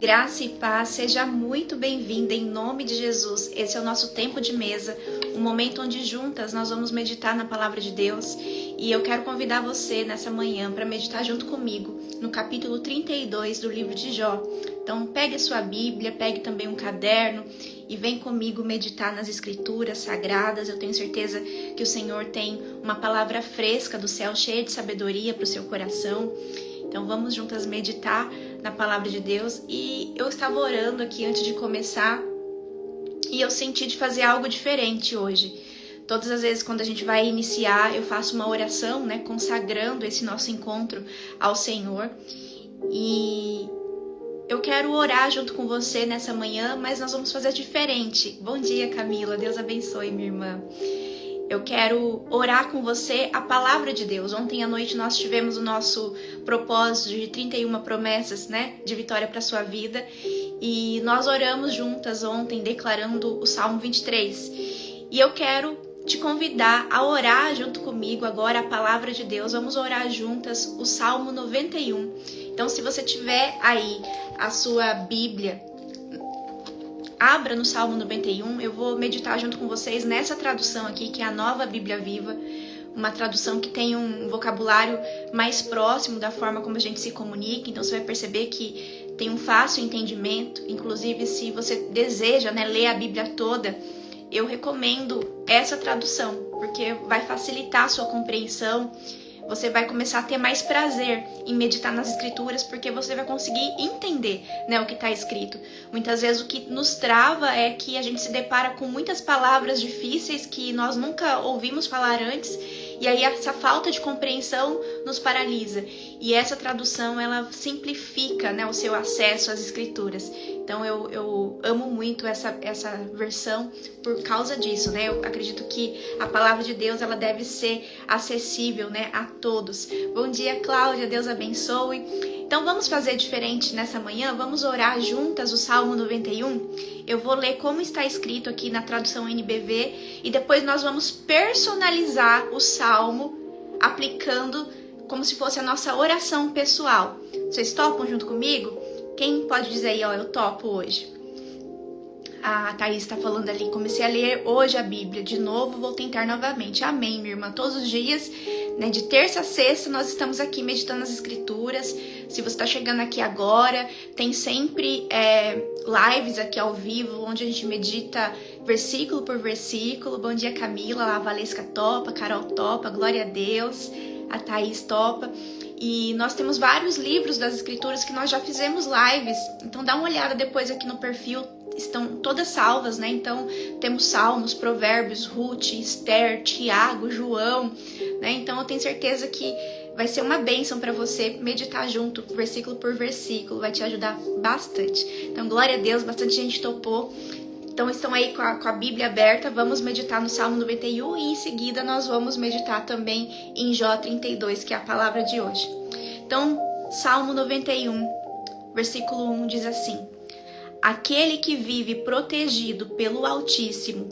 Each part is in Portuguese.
Graça e paz, seja muito bem-vinda em nome de Jesus. Esse é o nosso tempo de mesa, um momento onde juntas nós vamos meditar na palavra de Deus. E eu quero convidar você nessa manhã para meditar junto comigo no capítulo 32 do livro de Jó. Então pegue a sua Bíblia, pegue também um caderno e vem comigo meditar nas escrituras sagradas. Eu tenho certeza que o Senhor tem uma palavra fresca do céu, cheia de sabedoria para o seu coração. Então vamos juntas meditar na palavra de Deus. E eu estava orando aqui antes de começar e eu senti de fazer algo diferente hoje. Todas as vezes quando a gente vai iniciar, eu faço uma oração, consagrando esse nosso encontro ao Senhor. E eu quero orar junto com você nessa manhã, mas nós vamos fazer diferente. Bom dia, Camila. Deus abençoe, minha irmã. Eu quero orar com você a palavra de Deus. Ontem à noite nós tivemos o nosso propósito de 31 promessas, de vitória para a sua vida. E nós oramos juntas ontem, declarando o Salmo 23. E eu quero te convidar a orar junto comigo agora a palavra de Deus. Vamos orar juntas o Salmo 91. Então, se você tiver aí a sua Bíblia, abra no Salmo 91, eu vou meditar junto com vocês nessa tradução aqui, que é a Nova Bíblia Viva, uma tradução que tem um vocabulário mais próximo da forma como a gente se comunica, então você vai perceber que tem um fácil entendimento. Inclusive, se você deseja ler a Bíblia toda, eu recomendo essa tradução, porque vai facilitar a sua compreensão. Você vai começar a ter mais prazer em meditar nas escrituras, porque você vai conseguir entender o que está escrito. Muitas vezes o que nos trava é que a gente se depara com muitas palavras difíceis que nós nunca ouvimos falar antes, e aí essa falta de compreensão nos paralisa. E essa tradução, ela simplifica o seu acesso às escrituras. Então eu amo muito essa versão por causa disso, Eu acredito que a palavra de Deus, ela deve ser acessível, a todos. Bom dia, Cláudia, Deus abençoe. Então vamos fazer diferente nessa manhã, vamos orar juntas o Salmo 91. Eu vou ler como está escrito aqui na tradução NBV e depois nós vamos personalizar o Salmo aplicando como se fosse a nossa oração pessoal. Vocês topam junto comigo? Quem pode dizer aí, eu topo hoje? A Thaís está falando ali, comecei a ler hoje a Bíblia, de novo vou tentar novamente. Amém, minha irmã. Todos os dias, de terça a sexta, nós estamos aqui meditando nas escrituras. Se você está chegando aqui agora, tem sempre lives aqui ao vivo, onde a gente medita versículo por versículo. Bom dia, Camila, a Valesca topa, a Carol topa, glória a Deus, a Thaís topa. E nós temos vários livros das escrituras que nós já fizemos lives, então dá uma olhada depois aqui no perfil, estão todas salvas, Então temos Salmos, Provérbios, Ruth, Esther, Tiago, João, Então eu tenho certeza que vai ser uma bênção para você meditar junto, versículo por versículo, vai te ajudar bastante. Então glória a Deus, bastante gente topou. Então estão aí com a Bíblia aberta, vamos meditar no Salmo 91 e em seguida nós vamos meditar também em Jó 32, que é a palavra de hoje. Então, Salmo 91, versículo 1 diz assim: Aquele que vive protegido pelo Altíssimo,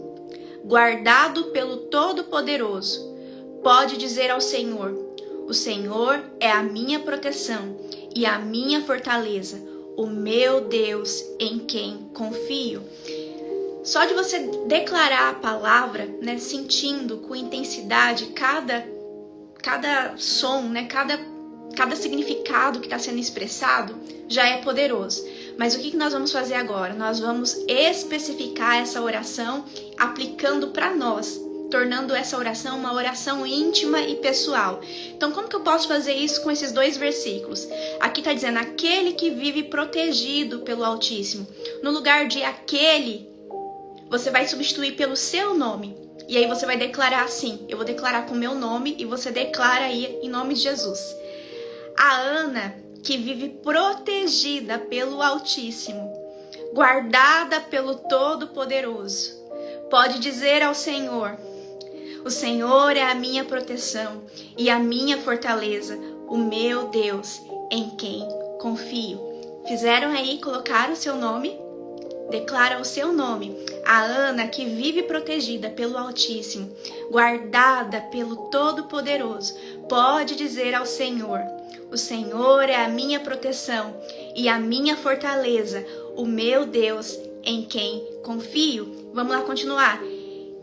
guardado pelo Todo-Poderoso, pode dizer ao Senhor: O Senhor é a minha proteção e a minha fortaleza, o meu Deus em quem confio. Só de você declarar a palavra, sentindo com intensidade cada som, cada significado que está sendo expressado, já é poderoso. Mas o que nós vamos fazer agora? Nós vamos especificar essa oração aplicando para nós, tornando essa oração uma oração íntima e pessoal. Então, como que eu posso fazer isso com esses dois versículos? Aqui está dizendo, aquele que vive protegido pelo Altíssimo. No lugar de aquele, você vai substituir pelo seu nome. E aí você vai declarar assim, eu vou declarar com o meu nome e você declara aí em nome de Jesus. A Ana, que vive protegida pelo Altíssimo, guardada pelo Todo-Poderoso, pode dizer ao Senhor: O Senhor é a minha proteção e a minha fortaleza, o meu Deus em quem confio. Fizeram aí, colocaram o seu nome? Declara o seu nome. A Ana, que vive protegida pelo Altíssimo, guardada pelo Todo-Poderoso, pode dizer ao Senhor: O Senhor é a minha proteção e a minha fortaleza, o meu Deus em quem confio. Vamos lá continuar.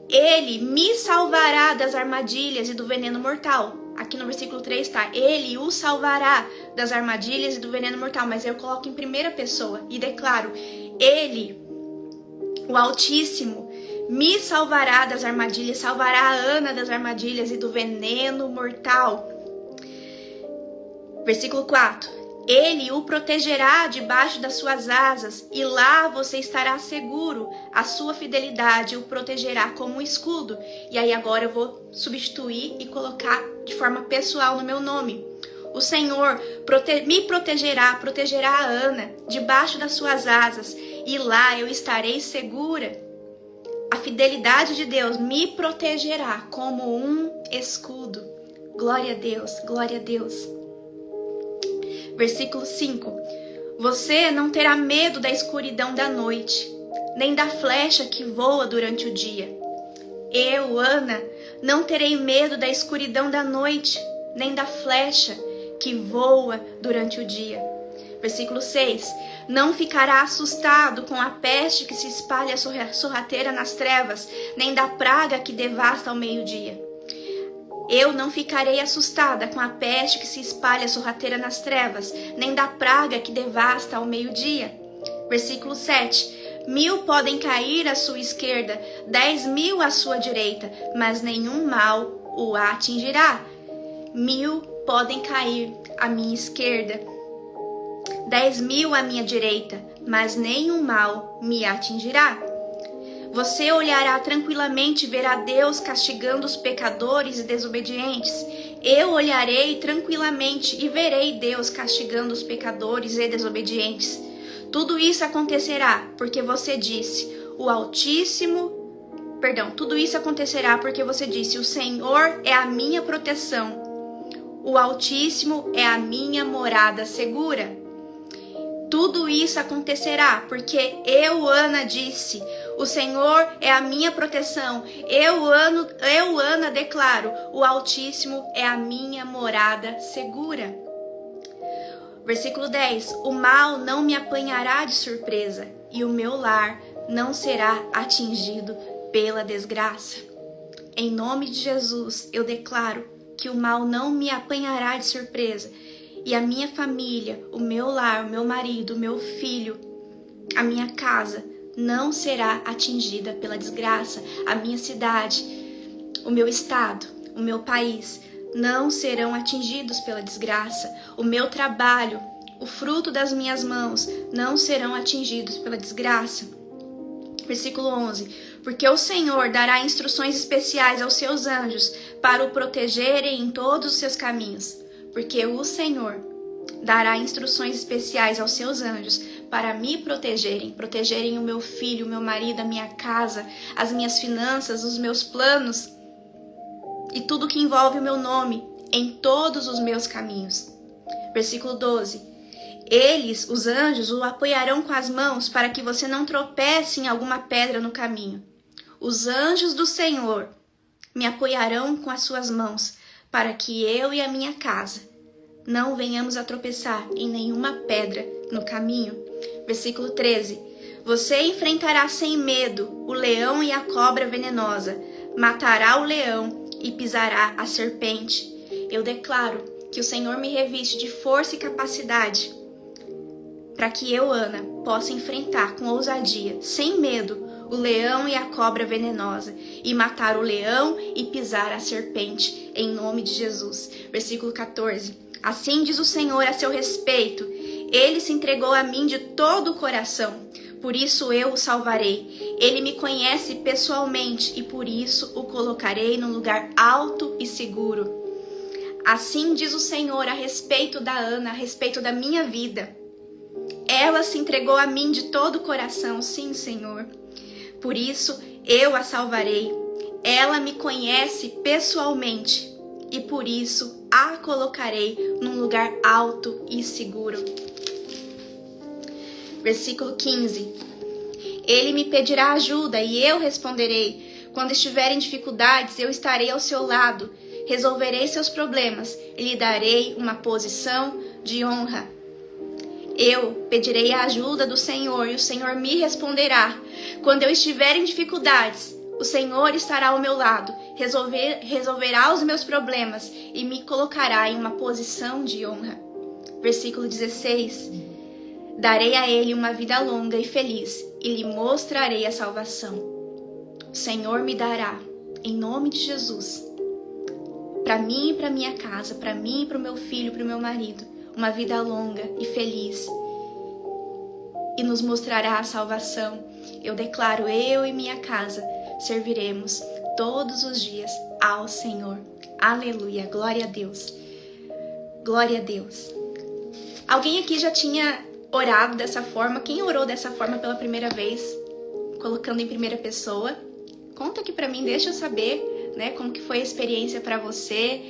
Ele me salvará das armadilhas e do veneno mortal. Aqui no versículo 3 está, ele o salvará das armadilhas e do veneno mortal. Mas eu coloco em primeira pessoa e declaro, ele, o Altíssimo, me salvará das armadilhas, salvará a Ana das armadilhas e do veneno mortal. Versículo 4. Ele o protegerá debaixo das suas asas, e lá você estará seguro. A sua fidelidade o protegerá como um escudo. E aí agora eu vou substituir e colocar de forma pessoal no meu nome. O Senhor me protegerá a Ana debaixo das suas asas, e lá eu estarei segura. A fidelidade de Deus me protegerá como um escudo. Glória a Deus, glória a Deus. Versículo 5. Você não terá medo da escuridão da noite, nem da flecha que voa durante o dia. Eu, Ana, não terei medo da escuridão da noite, nem da flecha que voa durante o dia. Versículo 6. Não ficará assustado com a peste que se espalha sorrateira nas trevas, nem da praga que devasta ao meio-dia. Eu não ficarei assustada com a peste que se espalha sorrateira nas trevas, nem da praga que devasta ao meio-dia. Versículo 7. 1000 podem cair à sua esquerda, 10.000 à sua direita, mas nenhum mal o atingirá. 1000 podem cair à minha esquerda, 10.000 à minha direita, mas nenhum mal me atingirá. Você olhará tranquilamente e verá Deus castigando os pecadores e desobedientes. Eu olharei tranquilamente e verei Deus castigando os pecadores e desobedientes. Tudo isso acontecerá porque você disse, tudo isso acontecerá porque você disse, o Senhor é a minha proteção. O Altíssimo é a minha morada segura. Tudo isso acontecerá porque eu, Ana, disse, o Senhor é a minha proteção. Eu, Ana, declaro, o Altíssimo é a minha morada segura. Versículo 10. O mal não me apanhará de surpresa, e o meu lar não será atingido pela desgraça. Em nome de Jesus, eu declaro que o mal não me apanhará de surpresa, e a minha família, o meu lar, o meu marido, o meu filho, a minha casa não será atingida pela desgraça. A minha cidade, o meu estado, o meu país não serão atingidos pela desgraça. O meu trabalho, o fruto das minhas mãos não serão atingidos pela desgraça. Versículo 11. Porque o Senhor dará instruções especiais aos seus anjos para o protegerem em todos os seus caminhos. Porque o Senhor dará instruções especiais aos seus anjos para me protegerem o meu filho, o meu marido, a minha casa, as minhas finanças, os meus planos e tudo que envolve o meu nome em todos os meus caminhos. Versículo 12. Eles, os anjos, o apoiarão com as mãos para que você não tropece em alguma pedra no caminho. Os anjos do Senhor me apoiarão com as suas mãos para que eu e a minha casa não venhamos a tropeçar em nenhuma pedra no caminho. Versículo 13. Você enfrentará sem medo o leão e a cobra venenosa, matará o leão e pisará a serpente. Eu declaro que o Senhor me reviste de força e capacidade para que eu, Ana, possa enfrentar com ousadia, sem medo, o leão e a cobra venenosa, e matar o leão e pisar a serpente, em nome de Jesus. Versículo 14. Assim diz o Senhor a seu respeito, ele se entregou a mim de todo o coração, por isso eu o salvarei. Ele me conhece pessoalmente e por isso o colocarei num lugar alto e seguro. Assim diz o Senhor a respeito da Ana, a respeito da minha vida. Ela se entregou a mim de todo o coração, sim, Senhor. Por isso eu a salvarei. Ela me conhece pessoalmente e por isso a colocarei num lugar alto e seguro. Versículo 15. Ele me pedirá ajuda e eu responderei. Quando estiver em dificuldades, eu estarei ao seu lado. Resolverei seus problemas e lhe darei uma posição de honra. Eu pedirei a ajuda do Senhor e o Senhor me responderá. Quando eu estiver em dificuldades, o Senhor estará ao meu lado, resolverá os meus problemas e me colocará em uma posição de honra. Versículo 16. Darei a ele uma vida longa e feliz e lhe mostrarei a salvação. O Senhor me dará, em nome de Jesus, para mim e para minha casa, para mim e para o meu filho, para o meu marido, uma vida longa e feliz, e nos mostrará a salvação. Eu declaro, eu e minha casa serviremos todos os dias ao Senhor. Aleluia, glória a Deus. Glória a Deus. Alguém aqui já tinha orado dessa forma? Quem orou dessa forma pela primeira vez, colocando em primeira pessoa? Conta aqui pra mim, deixa eu saber, né, como que foi a experiência para você.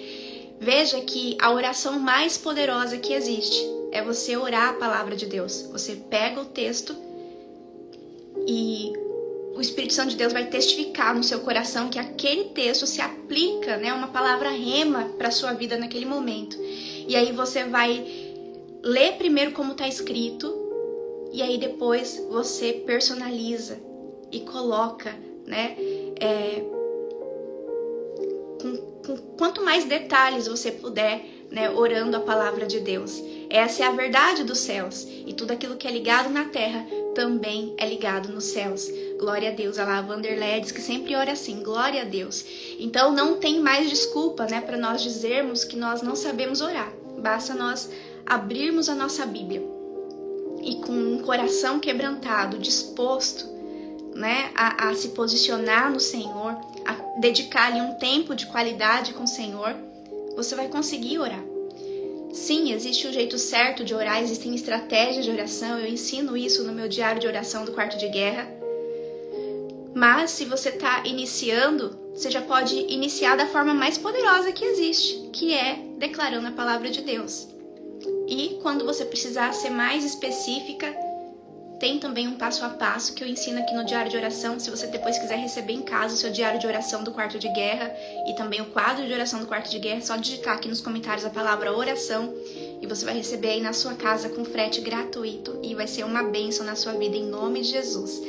Veja que a oração mais poderosa que existe é você orar a palavra de Deus. Você pega o texto e o Espírito Santo de Deus vai testificar no seu coração que aquele texto se aplica, né, uma palavra rema para sua vida naquele momento. E aí você vai ler primeiro como está escrito e aí depois você personaliza e coloca, né, quanto mais detalhes você puder, né, orando a palavra de Deus. Essa é a verdade dos céus, e tudo aquilo que é ligado na terra também é ligado nos céus. Glória a Deus. Olha lá, a Vanderlei diz que sempre ora assim, glória a Deus. Então não tem mais desculpa, né, para nós dizermos que nós não sabemos orar. Basta nós abrirmos a nossa Bíblia e com um coração quebrantado, disposto, né, a se posicionar no Senhor, a dedicar-lhe um tempo de qualidade com o Senhor, você vai conseguir orar. Sim, existe o jeito certo de orar, existem estratégias de oração, eu ensino isso no meu diário de oração do quarto de guerra. Mas se você está iniciando, você já pode iniciar da forma mais poderosa que existe, que é declarando a palavra de Deus. E quando você precisar ser mais específica, tem também um passo a passo que eu ensino aqui no diário de oração. Se você depois quiser receber em casa o seu diário de oração do quarto de guerra e também o quadro de oração do quarto de guerra, é só digitar aqui nos comentários a palavra oração e você vai receber aí na sua casa com frete gratuito e vai ser uma bênção na sua vida em nome de Jesus.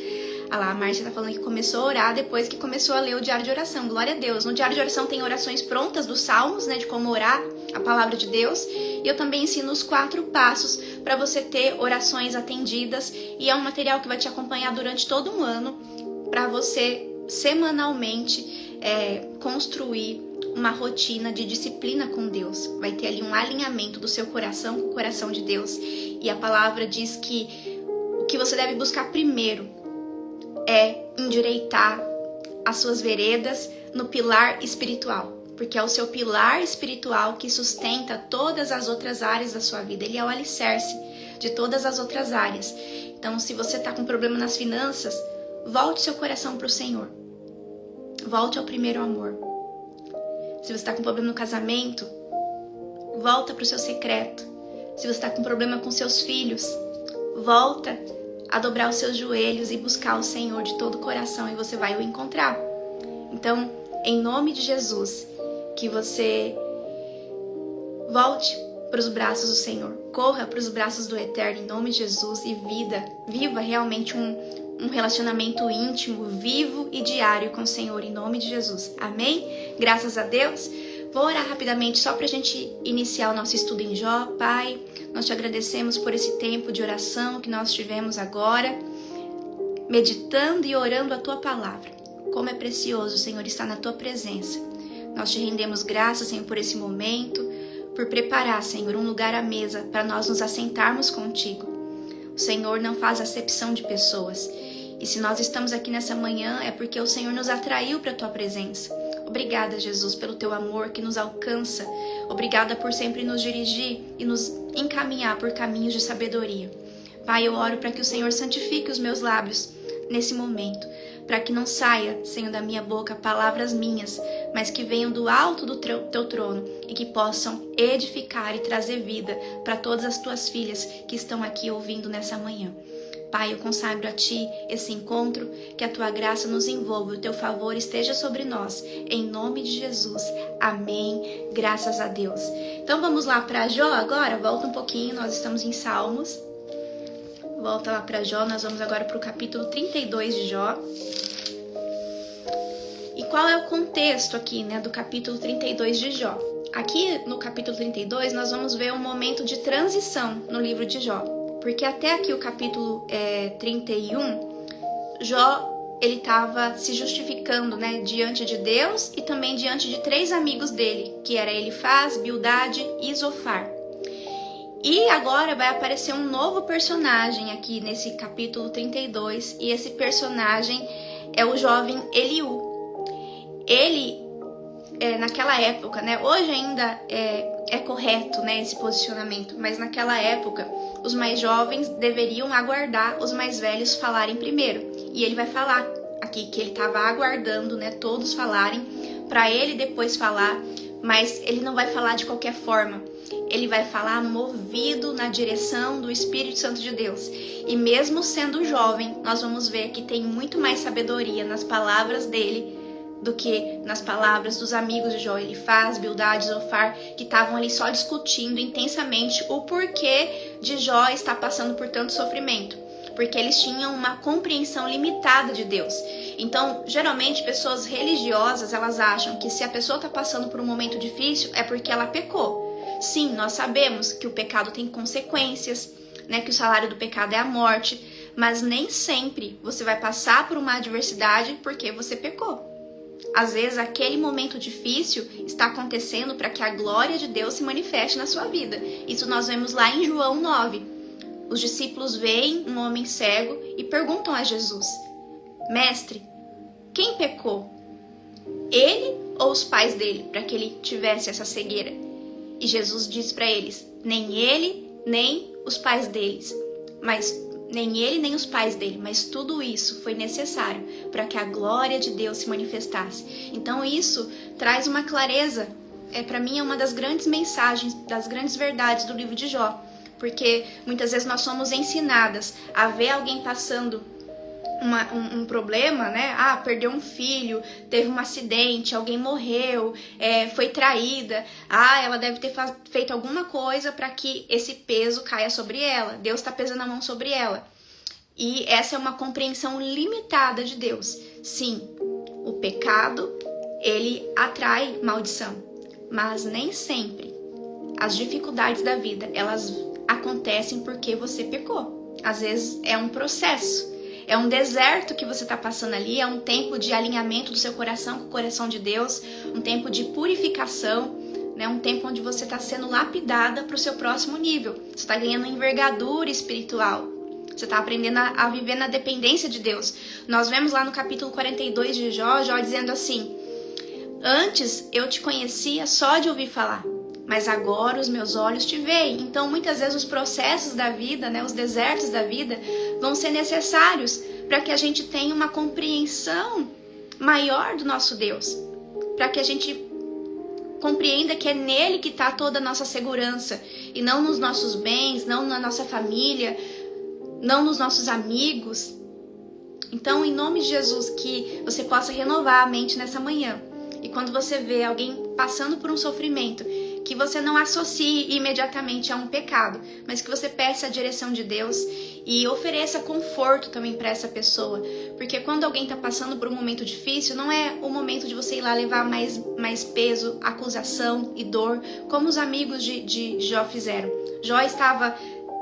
Olha lá, a Márcia tá falando que começou a orar depois que começou a ler o diário de oração. Glória a Deus. No diário de oração tem orações prontas dos salmos, né, de como orar a palavra de Deus. E eu também ensino os 4 passos para você ter orações atendidas. E é um material que vai te acompanhar durante todo um ano para você semanalmente construir uma rotina de disciplina com Deus. Vai ter ali um alinhamento do seu coração com o coração de Deus. E a palavra diz que o que você deve buscar primeiro é endireitar as suas veredas no pilar espiritual, porque é o seu pilar espiritual que sustenta todas as outras áreas da sua vida. Ele é o alicerce de todas as outras áreas. Então, se você está com problema nas finanças, volte seu coração para o Senhor. Volte ao primeiro amor. Se você está com problema no casamento, volta para o seu secreto. Se você está com problema com seus filhos, volta a dobrar os seus joelhos e buscar o Senhor de todo o coração e você vai o encontrar. Então, em nome de Jesus, que você volte para os braços do Senhor, corra para os braços do Eterno em nome de Jesus e viva realmente um relacionamento íntimo, vivo e diário com o Senhor em nome de Jesus. Amém? Graças a Deus. Vou orar rapidamente só para a gente iniciar o nosso estudo em Jó. Pai, nós te agradecemos por esse tempo de oração que nós tivemos agora, meditando e orando a Tua palavra. Como é precioso, Senhor, estar na Tua presença. Nós te rendemos graças, Senhor, por esse momento, por preparar, Senhor, um lugar à mesa para nós nos assentarmos contigo. O Senhor não faz acepção de pessoas. E se nós estamos aqui nessa manhã, é porque o Senhor nos atraiu para a Tua presença. Obrigada, Jesus, pelo Teu amor que nos alcança. Obrigada por sempre nos dirigir e nos encaminhar por caminhos de sabedoria. Pai, eu oro para que o Senhor santifique os meus lábios nesse momento, para que não saia, Senhor, da minha boca palavras minhas, mas que venham do alto do Teu trono e que possam edificar e trazer vida para todas as Tuas filhas que estão aqui ouvindo nessa manhã. Pai, eu consagro a Ti esse encontro, que a Tua graça nos envolva, o Teu favor esteja sobre nós, em nome de Jesus. Amém. Graças a Deus. Então vamos lá para Jó agora, volta um pouquinho, nós estamos em Salmos. Volta lá para Jó, nós vamos agora para o capítulo 32 de Jó. E qual é o contexto aqui, né, do capítulo 32 de Jó? Aqui no capítulo 32 nós vamos ver um momento de transição no livro de Jó. Porque até aqui o capítulo 31, Jó ele estava se justificando, né, diante de Deus e também diante de 3 amigos dele, que era Elifaz, Bildade e Zofar. E agora vai aparecer um novo personagem aqui nesse capítulo 32, e esse personagem é o jovem Eliú. Ele, naquela época, né, hoje ainda é correto, né, esse posicionamento, mas naquela época os mais jovens deveriam aguardar os mais velhos falarem primeiro. E ele vai falar aqui que ele estava aguardando, né, todos falarem, para ele depois falar, mas ele não vai falar de qualquer forma. Ele vai falar movido na direção do Espírito Santo de Deus. E mesmo sendo jovem, nós vamos ver que tem muito mais sabedoria nas palavras dele do que nas palavras dos amigos de Jó, Elifaz, Bildade, Zofar, que estavam ali só discutindo intensamente o porquê de Jó estar passando por tanto sofrimento. Porque eles tinham uma compreensão limitada de Deus. Então, geralmente, pessoas religiosas, elas acham que se a pessoa está passando por um momento difícil, é porque ela pecou. Sim, nós sabemos que o pecado tem consequências, né, que o salário do pecado é a morte, mas nem sempre você vai passar por uma adversidade porque você pecou. Às vezes, aquele momento difícil está acontecendo para que a glória de Deus se manifeste na sua vida. Isso nós vemos lá em João 9. Os discípulos veem um homem cego e perguntam a Jesus: Mestre, quem pecou? Ele ou os pais dele, para que ele tivesse essa cegueira? E Jesus diz para eles: nem ele, nem os pais deles, nem os pais dele, mas tudo isso foi necessário para que a glória de Deus se manifestasse. Então isso traz uma clareza, para mim é uma das grandes mensagens, das grandes verdades do livro de Jó, porque muitas vezes nós somos ensinadas a ver alguém passando um problema, né? Perdeu um filho, teve um acidente, alguém morreu, foi traída. Ela deve ter feito alguma coisa para que esse peso caia sobre ela. Deus está pesando a mão sobre ela. E essa é uma compreensão limitada de Deus. Sim, o pecado, ele atrai maldição. Mas nem sempre as dificuldades da vida, elas acontecem porque você pecou. Às vezes é um processo. É um deserto que você está passando ali, é um tempo de alinhamento do seu coração com o coração de Deus, um tempo de purificação, né? Um tempo onde você está sendo lapidada para o seu próximo nível. Você está ganhando envergadura espiritual. Você está aprendendo a viver na dependência de Deus. Nós vemos lá no capítulo 42 de Jó dizendo assim: antes eu te conhecia só de ouvir falar, mas agora os meus olhos te veem. Então, muitas vezes os processos da vida, né, os desertos da vida, vão ser necessários para que a gente tenha uma compreensão maior do nosso Deus. Para que a gente compreenda que é nele que está toda a nossa segurança. E não nos nossos bens, não na nossa família, não nos nossos amigos. Então, em nome de Jesus, que você possa renovar a mente nessa manhã. E quando você vê alguém passando por um sofrimento, que você não associe imediatamente a um pecado, mas que você peça a direção de Deus e ofereça conforto também para essa pessoa. Porque quando alguém está passando por um momento difícil, não é o momento de você ir lá levar mais peso, acusação e dor, como os amigos de Jó fizeram. Jó estava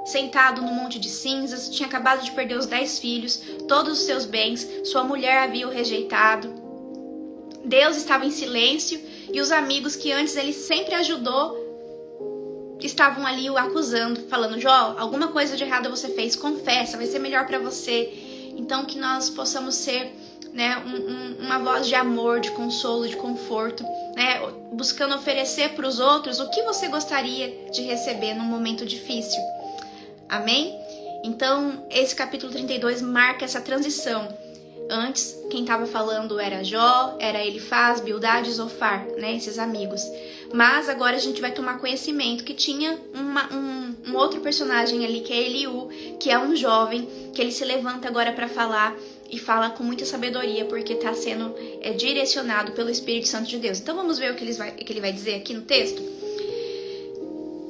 sentado no monte de cinzas, tinha acabado de perder os 10 filhos, todos os seus bens, sua mulher havia o rejeitado. Deus estava em silêncio e os amigos que antes ele sempre ajudou estavam ali o acusando, falando: Jó, alguma coisa de errado você fez, confessa, vai ser melhor para você. Então que nós possamos ser, né, uma voz de amor, de consolo, de conforto, né, buscando oferecer para os outros o que você gostaria de receber num momento difícil. Amém? Então esse capítulo 32 marca essa transição. Antes, quem estava falando era Jó, era Elifaz, Bildade e Zofar, né, esses amigos. Mas agora a gente vai tomar conhecimento que tinha um outro personagem ali, que é Eliú, que é um jovem, que ele se levanta agora para falar e fala com muita sabedoria, porque está sendo direcionado pelo Espírito Santo de Deus. Então vamos ver o que ele vai dizer aqui no texto.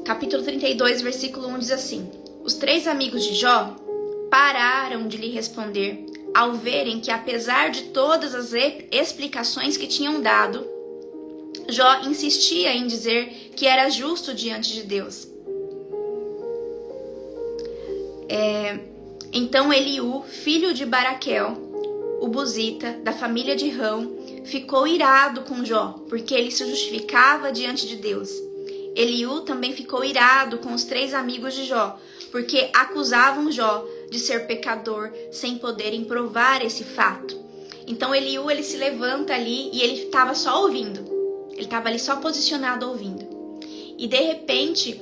Capítulo 32, versículo 1 diz assim: Os 3 amigos de Jó pararam de lhe responder, ao verem que, apesar de todas as explicações que tinham dado, Jó insistia em dizer que era justo diante de Deus. Então Eliú, filho de Baraquel, o buzita, da família de Rão, ficou irado com Jó, porque ele se justificava diante de Deus. Eliú também ficou irado com os 3 amigos de Jó, porque acusavam Jó de ser pecador, sem poderem provar esse fato. Então Eliú, ele se levanta ali e ele estava só ouvindo. Ele estava ali só posicionado ouvindo. E de repente,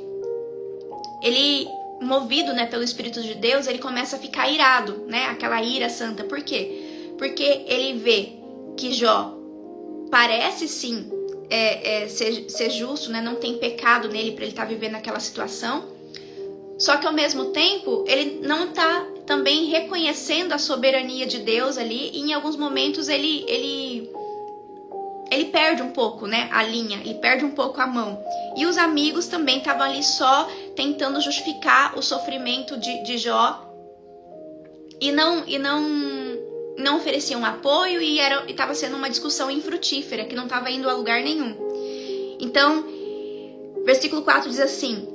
ele, movido, né, pelo Espírito de Deus, ele começa a ficar irado, né? Aquela ira santa. Por quê? Porque ele vê que Jó parece sim ser justo, né? Não tem pecado nele para ele estar vivendo aquela situação. Só que ao mesmo tempo, ele não está também reconhecendo a soberania de Deus ali. E em alguns momentos ele perde um pouco, né, a linha, ele perde um pouco a mão. E os amigos também estavam ali só tentando justificar o sofrimento de Jó e não ofereciam apoio e estava sendo uma discussão infrutífera que não estava indo a lugar nenhum. Então, versículo 4 diz assim,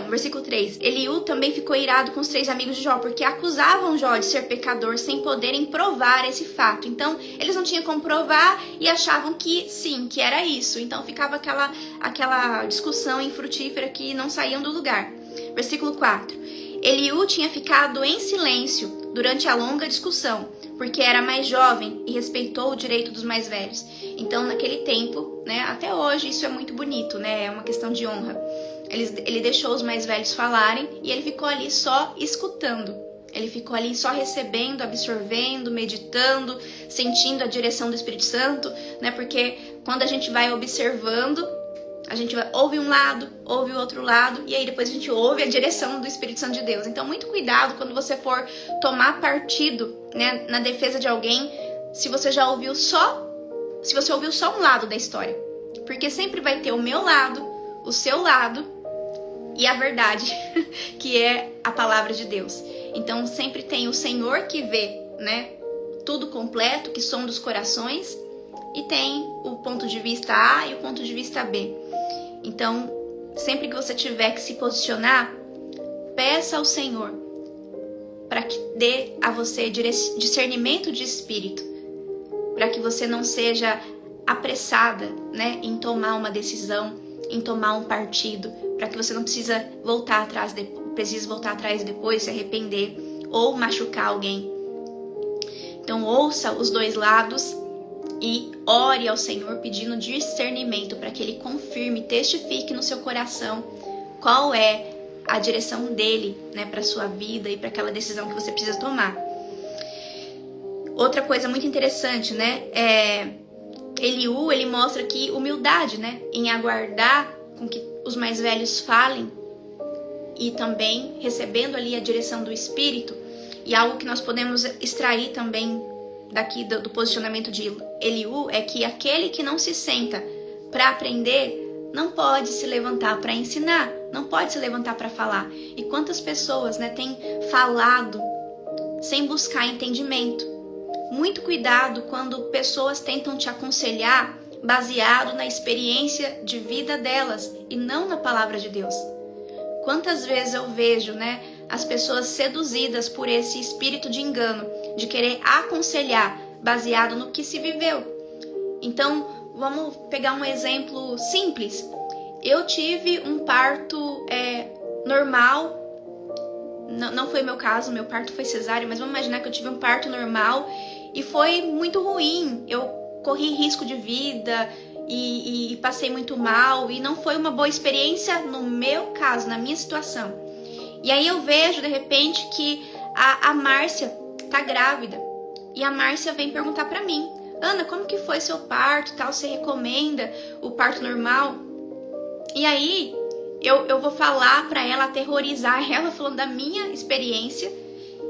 versículo 3. Eliú também ficou irado com os 3 amigos de Jó, porque acusavam Jó de ser pecador sem poderem provar esse fato. Então, eles não tinham como provar e achavam que sim, que era isso. Então, ficava aquela discussão infrutífera que não saíam do lugar. Versículo 4. Eliú tinha ficado em silêncio durante a longa discussão, porque era mais jovem e respeitou o direito dos mais velhos. Então, naquele tempo, né, até hoje, isso é muito bonito, né? É uma questão de honra. Ele deixou os mais velhos falarem e ele ficou ali só escutando. Ele ficou ali só recebendo, absorvendo, meditando, sentindo a direção do Espírito Santo, né? Porque quando a gente vai observando, a gente ouve um lado, ouve o outro lado, e aí depois a gente ouve a direção do Espírito Santo de Deus. Então, muito cuidado quando você for tomar partido, né, na defesa de alguém, se você ouviu só um lado da história. Porque sempre vai ter o meu lado, o seu lado, e a verdade, que é a palavra de Deus. Então, sempre tem o Senhor que vê, né, tudo completo, que sonda os corações, e tem o ponto de vista A e o ponto de vista B. Então, sempre que você tiver que se posicionar, peça ao Senhor para que dê a você discernimento de espírito, para que você não seja apressada, né, em tomar uma decisão, em tomar um partido, para que você não precise voltar atrás depois, se arrepender ou machucar alguém. Então, ouça os 2 lados e ore ao Senhor pedindo discernimento para que Ele confirme, testifique no seu coração qual é a direção dele, né, para sua vida e para aquela decisão que você precisa tomar. Outra coisa muito interessante, né, Eliú, ele mostra aqui humildade, né, em aguardar com que os mais velhos falem e também recebendo ali a direção do Espírito. E algo que nós podemos extrair também daqui do posicionamento de Eliú é que aquele que não se senta para aprender não pode se levantar para ensinar, não pode se levantar para falar. E quantas pessoas, né, têm falado sem buscar entendimento? Muito cuidado quando pessoas tentam te aconselhar baseado na experiência de vida delas e não na palavra de Deus. Quantas vezes eu vejo, né, as pessoas seduzidas por esse espírito de engano, de querer aconselhar baseado no que se viveu. Então, vamos pegar um exemplo simples. Eu tive um parto normal, não foi meu caso, meu parto foi cesárea, mas vamos imaginar que eu tive um parto normal e foi muito ruim. Eu corri risco de vida e passei muito mal e não foi uma boa experiência no meu caso, na minha situação. E aí eu vejo de repente que a Márcia tá grávida e a Márcia vem perguntar pra mim: Ana, como que foi seu parto, tal? Você recomenda o parto normal? E aí eu vou falar pra ela, aterrorizar ela falando da minha experiência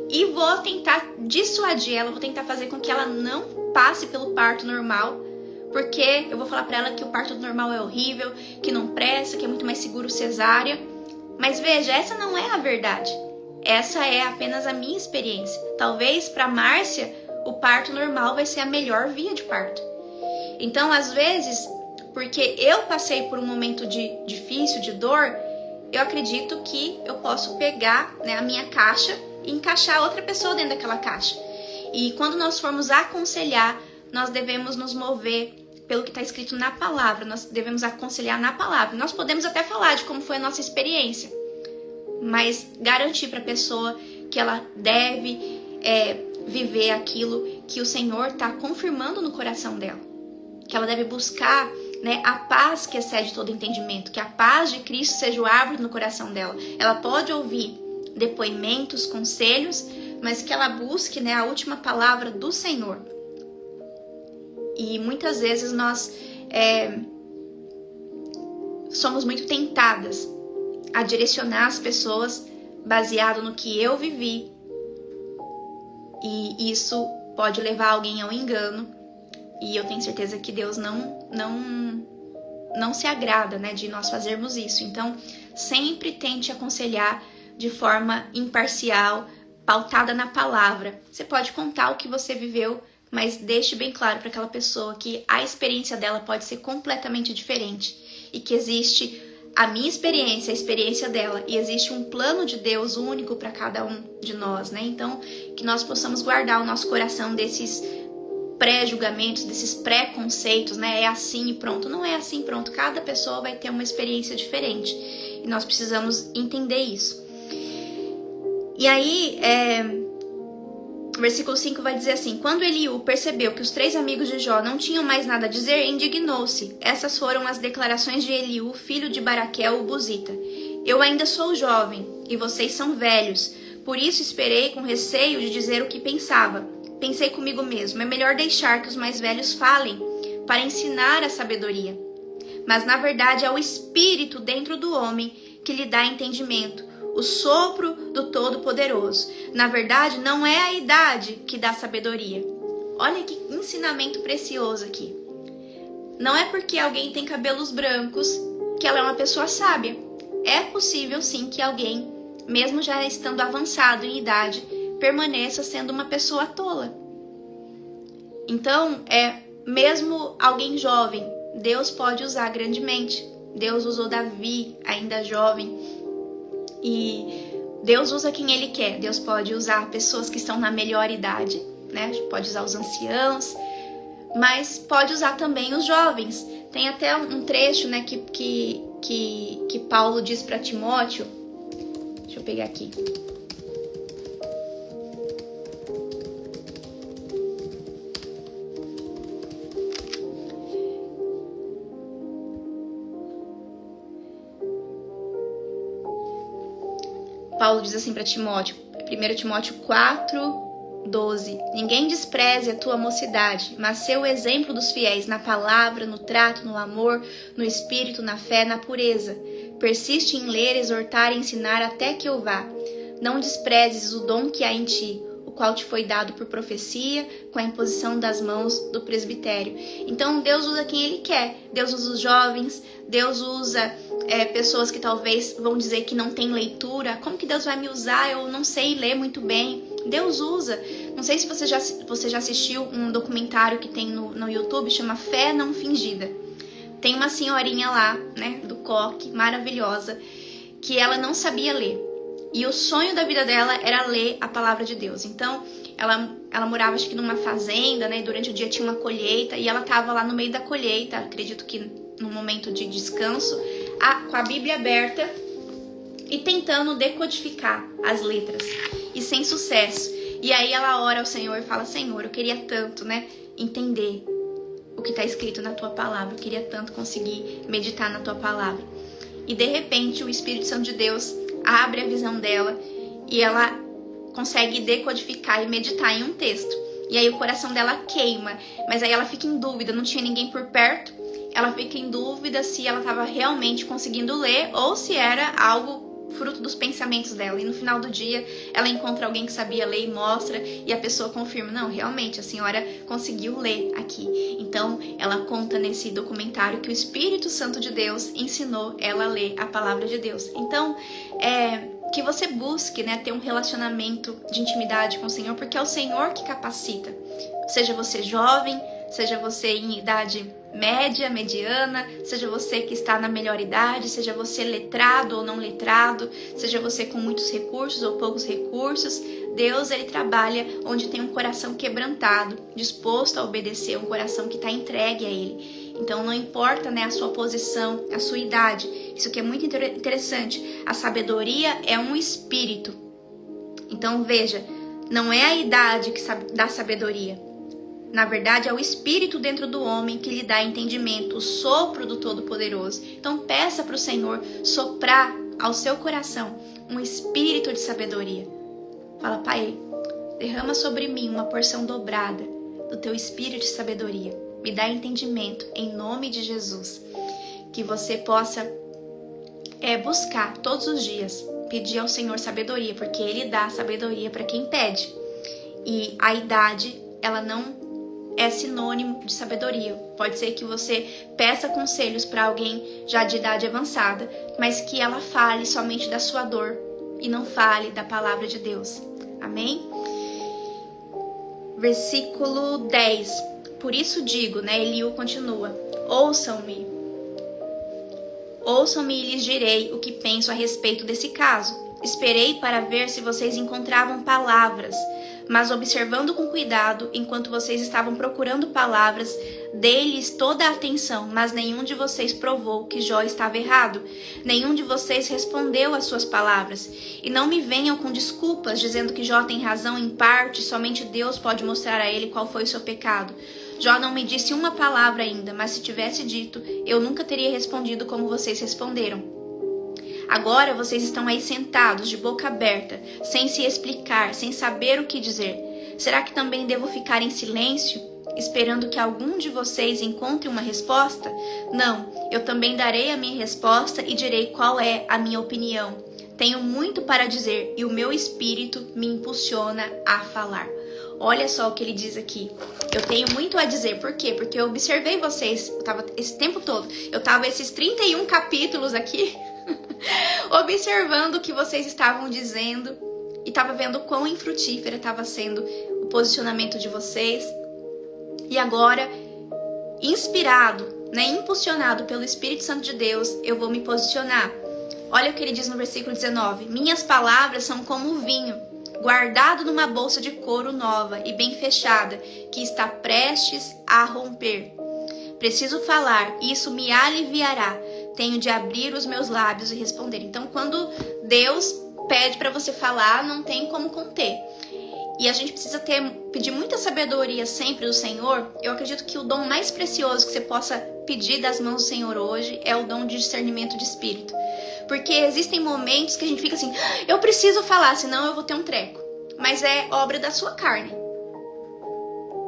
e vou tentar dissuadir ela, vou tentar fazer com que ela não passe pelo parto normal, porque eu vou falar pra ela que o parto normal é horrível, que não presta, que é muito mais seguro cesárea. Mas veja, essa não é a verdade. Essa é apenas a minha experiência. Talvez para Márcia, o parto normal vai ser a melhor via de parto. Então, às vezes, porque eu passei por um momento difícil, de dor, eu acredito que eu posso pegar, né, a minha caixa e encaixar outra pessoa dentro daquela caixa. E quando nós formos aconselhar, nós devemos nos mover pelo que está escrito na palavra, nós devemos aconselhar na palavra. Nós podemos até falar de como foi a nossa experiência, mas garantir para a pessoa que ela deve viver aquilo que o Senhor está confirmando no coração dela. Que ela deve buscar, né, a paz que excede todo entendimento, que a paz de Cristo seja o árbitro no coração dela. Ela pode ouvir depoimentos, conselhos, mas que ela busque, né, a última palavra do Senhor. E muitas vezes nós somos muito tentadas a direcionar as pessoas baseado no que eu vivi, e isso pode levar alguém ao engano, e eu tenho certeza que Deus não se agrada, né, de nós fazermos isso. Então, sempre tente aconselhar de forma imparcial, pautada na palavra. Você pode contar o que você viveu, mas deixe bem claro para aquela pessoa que a experiência dela pode ser completamente diferente e que existe a minha experiência, a experiência dela, e existe um plano de Deus único para cada um de nós, né? Então, que nós possamos guardar o nosso coração desses pré-julgamentos, desses pré-conceitos, né? É assim e pronto. Não é assim e pronto. Cada pessoa vai ter uma experiência diferente e nós precisamos entender isso. E aí, o versículo 5 vai dizer assim: quando Eliú percebeu que os 3 amigos de Jó não tinham mais nada a dizer, indignou-se. Essas foram as declarações de Eliú, filho de Baraquel, o Buzita. Eu ainda sou jovem, e vocês são velhos. Por isso esperei com receio de dizer o que pensava. Pensei comigo mesmo, é melhor deixar que os mais velhos falem, para ensinar a sabedoria. Mas na verdade é o Espírito dentro do homem que lhe dá entendimento, o sopro do Todo-Poderoso. Na verdade, não é a idade que dá sabedoria. Olha que ensinamento precioso aqui. Não é porque alguém tem cabelos brancos que ela é uma pessoa sábia. É possível sim que alguém, mesmo já estando avançado em idade, permaneça sendo uma pessoa tola. Então, mesmo alguém jovem, Deus pode usar grandemente. Deus usou Davi, ainda jovem. E Deus usa quem Ele quer. Deus pode usar pessoas que estão na melhor idade, né? Pode usar os anciãos, mas pode usar também os jovens. Tem até um trecho, né, que Paulo diz para Timóteo. Deixa eu pegar aqui. Paulo diz assim para Timóteo, 1 Timóteo 4:12: ninguém despreze a tua mocidade, mas sê o exemplo dos fiéis na palavra, no trato, no amor, no espírito, na fé, na pureza. Persiste em ler, exortar e ensinar até que eu vá. Não desprezes o dom que há em ti, o qual te foi dado por profecia, com a imposição das mãos do presbitério. Então Deus usa quem Ele quer. Deus usa os jovens, Deus usa pessoas que talvez vão dizer que não tem leitura. Como que Deus vai me usar? Eu não sei ler muito bem. Deus usa. Não sei se você já assistiu um documentário que tem no YouTube, chama Fé Não Fingida. Tem uma senhorinha lá, né, do coque, maravilhosa, que ela não sabia ler. E o sonho da vida dela era ler a palavra de Deus. Então, ela morava, acho que numa fazenda, né, e durante o dia tinha uma colheita, e ela estava lá no meio da colheita, acredito que num momento de descanso, com a Bíblia aberta e tentando decodificar as letras, e sem sucesso. E aí ela ora ao Senhor e fala: Senhor, eu queria tanto, né, entender o que está escrito na tua palavra, eu queria tanto conseguir meditar na tua palavra. E de repente o Espírito Santo de Deus abre a visão dela e ela consegue decodificar e meditar em um texto. E aí o coração dela queima, mas aí ela fica em dúvida, não tinha ninguém por perto. Ela fica em dúvida se ela estava realmente conseguindo ler ou se era algo fruto dos pensamentos dela. E no final do dia, ela encontra alguém que sabia ler e mostra, e a pessoa confirma: não, realmente, a senhora conseguiu ler aqui. Então, ela conta nesse documentário que o Espírito Santo de Deus ensinou ela a ler a palavra de Deus. Então, que você busque, né, ter um relacionamento de intimidade com o Senhor, porque é o Senhor que capacita. Seja você jovem, seja você em idade média, mediana, seja você que está na melhor idade, seja você letrado ou não letrado, seja você com muitos recursos ou poucos recursos, Deus, ele trabalha onde tem um coração quebrantado, disposto a obedecer, um coração que está entregue a Ele. Então não importa, né, a sua posição, a sua idade. Isso que é muito interessante. A sabedoria é um espírito. Então veja, não é a idade que dá sabedoria. Na verdade, é o espírito dentro do homem que lhe dá entendimento, o sopro do Todo-Poderoso. Então peça para o Senhor soprar ao seu coração um espírito de sabedoria. Fala, Pai, derrama sobre mim uma porção dobrada do teu espírito de sabedoria. Me dá entendimento, em nome de Jesus. Que você possa buscar todos os dias, pedir ao Senhor sabedoria, porque Ele dá sabedoria para quem pede. E a idade, ela não é sinônimo de sabedoria. Pode ser que você peça conselhos para alguém já de idade avançada, mas que ela fale somente da sua dor e não fale da palavra de Deus. Amém? Versículo 10. Por isso digo, né? Eliú continua. Ouçam-me e lhes direi o que penso a respeito desse caso. Esperei para ver se vocês encontravam palavras, mas observando com cuidado, enquanto vocês estavam procurando palavras, dei-lhes toda a atenção, mas nenhum de vocês provou que Jó estava errado. Nenhum de vocês respondeu às suas palavras. E não me venham com desculpas, dizendo que Jó tem razão em parte, somente Deus pode mostrar a ele qual foi o seu pecado. Jó não me disse uma palavra ainda, mas se tivesse dito, eu nunca teria respondido como vocês responderam. Agora vocês estão aí sentados, de boca aberta, sem se explicar, sem saber o que dizer. Será que também devo ficar em silêncio, esperando que algum de vocês encontre uma resposta? Não, eu também darei a minha resposta e direi qual é a minha opinião. Tenho muito para dizer e o meu espírito me impulsiona a falar. Olha só o que ele diz aqui. Eu tenho muito a dizer. Por quê? Porque eu observei vocês, eu tava esse tempo todo. Eu tava esses 31 capítulos aqui, observando o que vocês estavam dizendo e tava vendo quão infrutífera estava sendo o posicionamento de vocês. E agora, inspirado, né, impulsionado pelo Espírito Santo de Deus, eu vou me posicionar. Olha o que ele diz no versículo 19. Minhas palavras são como vinho, guardado numa bolsa de couro nova e bem fechada, que está prestes a romper. Preciso falar, e isso me aliviará. Tenho de abrir os meus lábios e responder. Então, quando Deus pede para você falar, não tem como conter. E a gente precisa pedir muita sabedoria sempre do Senhor. Eu acredito que o dom mais precioso que você possa pedir das mãos do Senhor hoje é o dom de discernimento de espírito. Porque existem momentos que a gente fica assim, eu preciso falar, senão eu vou ter um treco. Mas é obra da sua carne.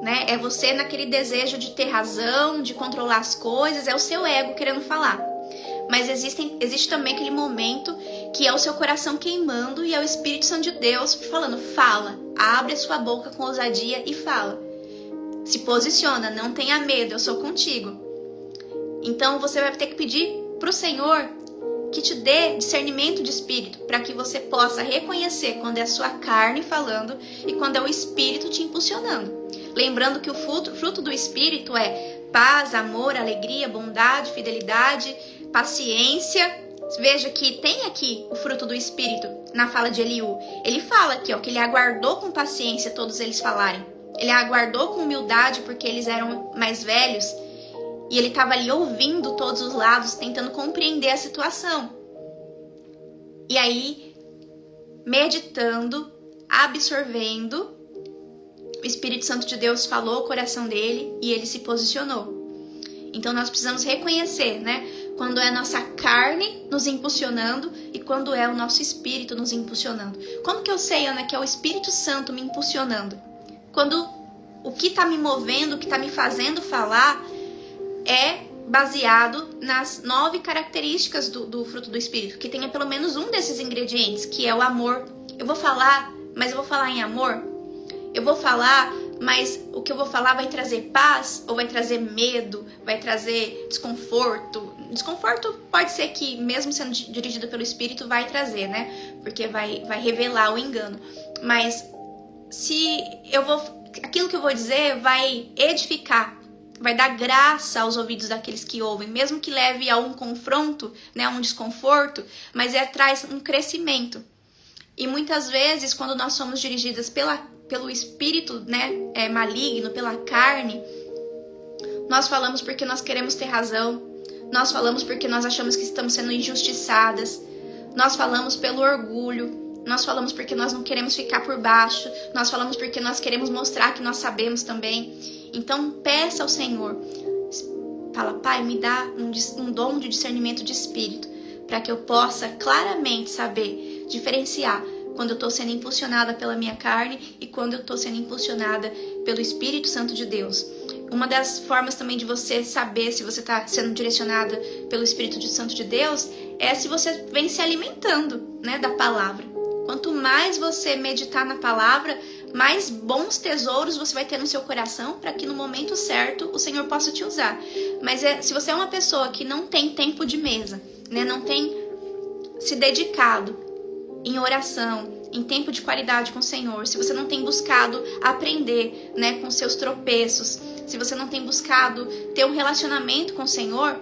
Né? É você naquele desejo de ter razão, de controlar as coisas, é o seu ego querendo falar. Mas existe também aquele momento que é o seu coração queimando e é o Espírito Santo de Deus falando, fala, abre a sua boca com ousadia e fala. Se posiciona, não tenha medo, eu sou contigo. Então você vai ter que pedir para o Senhor que te dê discernimento de espírito, para que você possa reconhecer quando é a sua carne falando e quando é o Espírito te impulsionando. Lembrando que o fruto do Espírito é paz, amor, alegria, bondade, fidelidade, paciência. Veja que tem aqui o fruto do Espírito na fala de Eliú. Ele fala aqui, ó, que ele aguardou com paciência todos eles falarem. Ele aguardou com humildade porque eles eram mais velhos. E ele estava ali ouvindo todos os lados, tentando compreender a situação. E aí, meditando, absorvendo, o Espírito Santo de Deus falou o coração dele e ele se posicionou. Então nós precisamos reconhecer, né? Quando é a nossa carne nos impulsionando e quando é o nosso espírito nos impulsionando. Como que eu sei, Ana, que é o Espírito Santo me impulsionando? Quando o que está me movendo, o que está me fazendo falar é baseado nas 9 características do fruto do Espírito, que tenha pelo menos um desses ingredientes, que é o amor. Eu vou falar, mas eu vou falar em amor? Eu vou falar, mas o que eu vou falar vai trazer paz ou vai trazer medo, vai trazer desconforto? Desconforto pode ser que, mesmo sendo dirigido pelo Espírito, vai trazer, né? porque vai revelar o engano. Mas aquilo que eu vou dizer vai edificar, vai dar graça aos ouvidos daqueles que ouvem, mesmo que leve a um confronto, né, a um desconforto, mas traz um crescimento. E muitas vezes, quando nós somos dirigidas pelo espírito, né, maligno, pela carne, nós falamos porque nós queremos ter razão, nós falamos porque nós achamos que estamos sendo injustiçadas, nós falamos pelo orgulho, nós falamos porque nós não queremos ficar por baixo, nós falamos porque nós queremos mostrar que nós sabemos também. Então peça ao Senhor, fala, Pai, me dá um dom de discernimento de espírito, para que eu possa claramente saber diferenciar quando eu estou sendo impulsionada pela minha carne e quando eu estou sendo impulsionada pelo Espírito Santo de Deus. Uma das formas também de você saber se você está sendo direcionada pelo Espírito Santo de Deus é se você vem se alimentando, né, da palavra. Quanto mais você meditar na palavra, mais bons tesouros você vai ter no seu coração para que no momento certo o Senhor possa te usar. Mas se você é uma pessoa que não tem tempo de mesa, né, não tem se dedicado em oração, em tempo de qualidade com o Senhor, se você não tem buscado aprender, né, com seus tropeços, se você não tem buscado ter um relacionamento com o Senhor,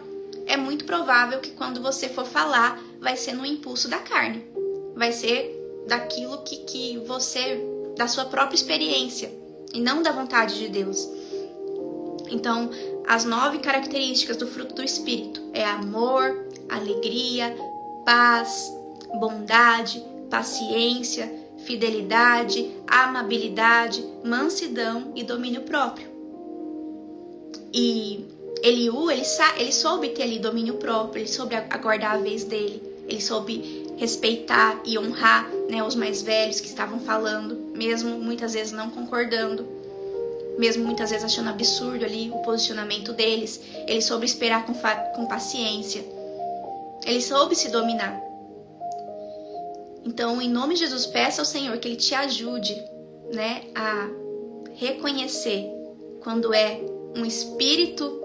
é muito provável que quando você for falar, vai ser no impulso da carne. Vai ser daquilo que você, da sua própria experiência, e não da vontade de Deus. Então, as 9 características do fruto do Espírito é amor, alegria, paz, bondade, paciência, fidelidade, amabilidade, mansidão e domínio próprio. E Eliú, ele soube ter ali domínio próprio, ele soube aguardar a vez dele, ele soube respeitar e honrar, né, os mais velhos que estavam falando, mesmo muitas vezes não concordando, mesmo muitas vezes achando absurdo ali o posicionamento deles. Ele soube esperar com paciência, ele soube se dominar. Então, em nome de Jesus, peça ao Senhor que Ele te ajude, né, a reconhecer quando é um espírito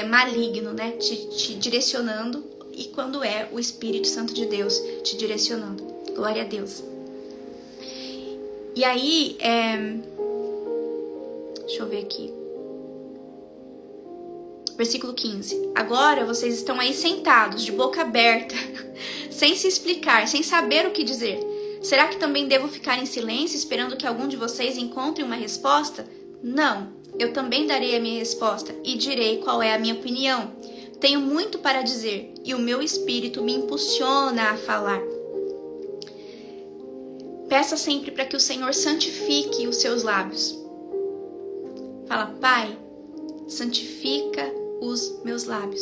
maligno, né, te direcionando, e quando é o Espírito Santo de Deus te direcionando. Glória a Deus. E aí, deixa eu ver aqui. Versículo 15. Agora vocês estão aí sentados, de boca aberta, sem se explicar, sem saber o que dizer. Será que também devo ficar em silêncio, esperando que algum de vocês encontre uma resposta? Não, eu também darei a minha resposta e direi qual é a minha opinião. Tenho muito para dizer e o meu espírito me impulsiona a falar. Peça sempre para que o Senhor santifique os seus lábios. Fala, Pai, santifica os meus lábios,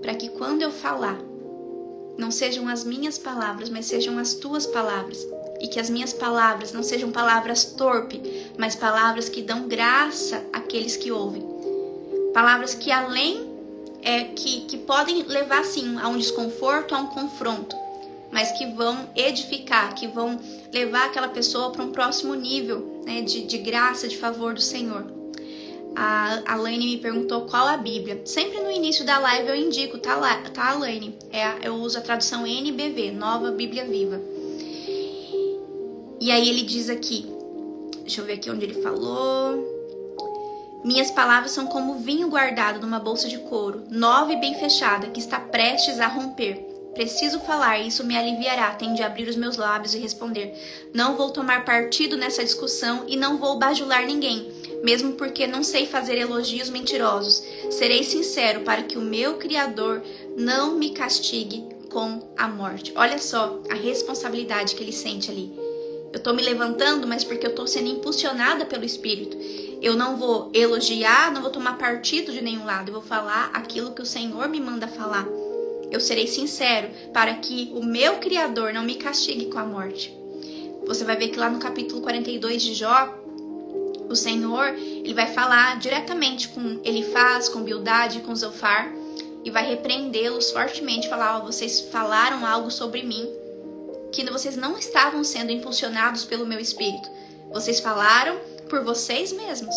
para que quando eu falar, não sejam as minhas palavras, mas sejam as tuas palavras. E que as minhas palavras não sejam palavras torpes, mas palavras que dão graça àqueles que ouvem. Palavras que além que podem levar sim a um desconforto, a um confronto, mas que vão edificar, que vão levar aquela pessoa para um próximo nível, né, de graça, de favor do Senhor. A Laine me perguntou qual a Bíblia. Sempre no início da live eu indico, tá, Laine? Eu uso a tradução NBV, Nova Bíblia Viva. E aí ele diz aqui, deixa eu ver aqui onde ele falou. Minhas palavras são como vinho guardado numa bolsa de couro, nova e bem fechada, que está prestes a romper. Preciso falar, isso me aliviará. Tenho de abrir os meus lábios e responder. Não vou tomar partido nessa discussão e não vou bajular ninguém, mesmo porque não sei fazer elogios mentirosos. Serei sincero para que o meu Criador não me castigue com a morte. Olha só a responsabilidade que ele sente ali. Eu estou me levantando, mas porque eu estou sendo impulsionada pelo Espírito. Eu não vou elogiar, não vou tomar partido de nenhum lado. Eu vou falar aquilo que o Senhor me manda falar. Eu serei sincero para que o meu Criador não me castigue com a morte. Você vai ver que lá no capítulo 42 de Jó, o Senhor, ele vai falar diretamente com Elifaz, com Bildade, com Zofar, e vai repreendê-los fortemente, falar, vocês falaram algo sobre mim, que vocês não estavam sendo impulsionados pelo meu Espírito. Vocês falaram por vocês mesmos.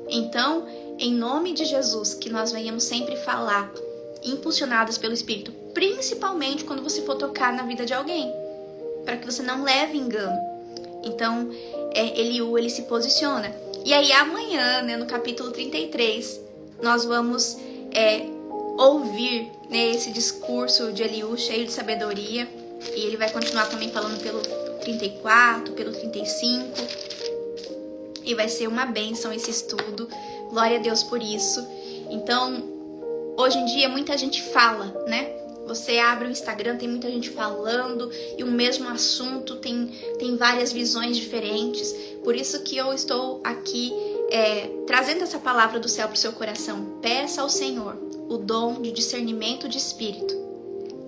Então, em nome de Jesus, que nós venhamos sempre falar impulsionadas pelo Espírito, principalmente quando você for tocar na vida de alguém. para que você não leve engano. Então, Eliú, ele se posiciona. E aí amanhã, né, no capítulo 33, nós vamos ouvir, né, esse discurso de Eliú cheio de sabedoria. E ele vai continuar também falando pelo 34, pelo 35. E vai ser uma bênção esse estudo. Glória a Deus por isso. Então, hoje em dia muita gente fala, né? Você abre o Instagram, tem muita gente falando, e o mesmo assunto tem várias visões diferentes. Por isso que eu estou aqui trazendo essa palavra do céu para o seu coração. Peça ao Senhor o dom de discernimento de espírito.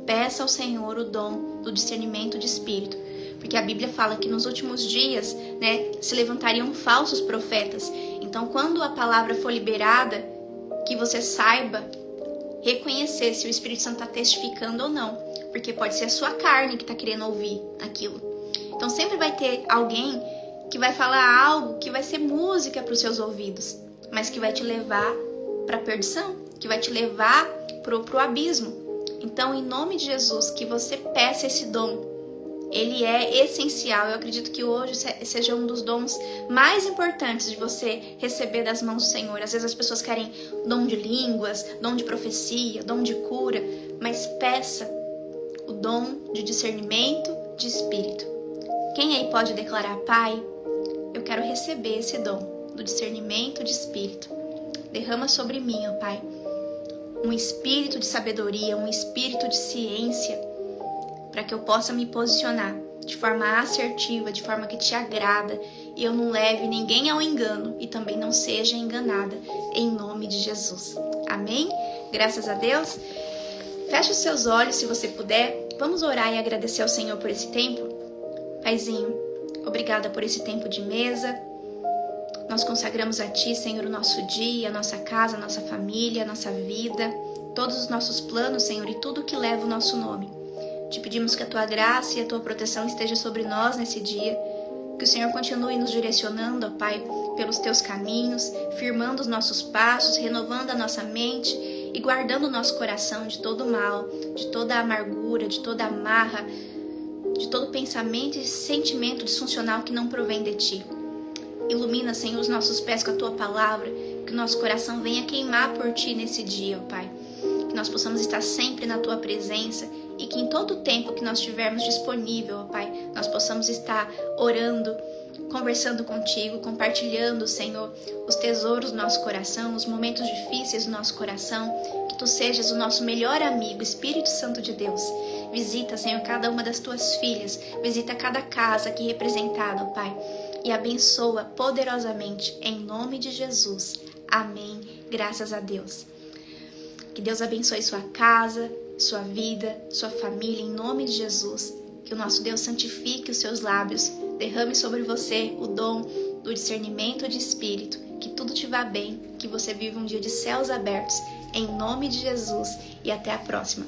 Peça ao Senhor o dom do discernimento de espírito. Porque a Bíblia fala que nos últimos dias, né, se levantariam falsos profetas. Então, quando a palavra for liberada, que você saiba reconhecer se o Espírito Santo está testificando ou não. Porque pode ser a sua carne que está querendo ouvir aquilo. Então, sempre vai ter alguém que vai falar algo que vai ser música para os seus ouvidos, mas que vai te levar para a perdição, que vai te levar pro abismo. Então, em nome de Jesus, que você peça esse dom. Ele é essencial. Eu acredito que hoje seja um dos dons mais importantes de você receber das mãos do Senhor. Às vezes as pessoas querem dom de línguas, dom de profecia, dom de cura, mas peça o dom de discernimento de espírito. Quem aí pode declarar: Pai, eu quero receber esse dom do discernimento de espírito. Derrama sobre mim, ó Pai, um espírito de sabedoria, um espírito de ciência, para que eu possa me posicionar de forma assertiva, de forma que te agrada, e eu não leve ninguém ao engano e também não seja enganada, em nome de Jesus. Amém? Graças a Deus. Feche os seus olhos se você puder. Vamos orar e agradecer ao Senhor por esse tempo. Paizinho, obrigada por esse tempo de mesa. Nós consagramos a Ti, Senhor, o nosso dia, a nossa casa, a nossa família, a nossa vida, todos os nossos planos, Senhor, e tudo que leva o nosso nome. Te pedimos que a Tua graça e a Tua proteção esteja sobre nós nesse dia, que o Senhor continue nos direcionando, ó Pai, pelos Teus caminhos, firmando os nossos passos, renovando a nossa mente e guardando o nosso coração de todo mal, de toda amargura, de toda amarra, de todo pensamento e sentimento disfuncional que não provém de Ti. Ilumina, Senhor, os nossos pés com a Tua palavra, que o nosso coração venha queimar por Ti nesse dia, ó Pai. Que nós possamos estar sempre na Tua presença e que em todo o tempo que nós tivermos disponível, ó Pai, nós possamos estar orando, conversando contigo, compartilhando, Senhor, os tesouros do nosso coração, os momentos difíceis do nosso coração. Que Tu sejas o nosso melhor amigo, Espírito Santo de Deus. Visita, Senhor, cada uma das Tuas filhas, visita cada casa aqui representada, ó Pai, e abençoa poderosamente, em nome de Jesus. Amém. Graças a Deus. Que Deus abençoe sua casa, sua vida, sua família, em nome de Jesus. Que o nosso Deus santifique os seus lábios, derrame sobre você o dom do discernimento de espírito, que tudo te vá bem, que você viva um dia de céus abertos, em nome de Jesus, e até a próxima.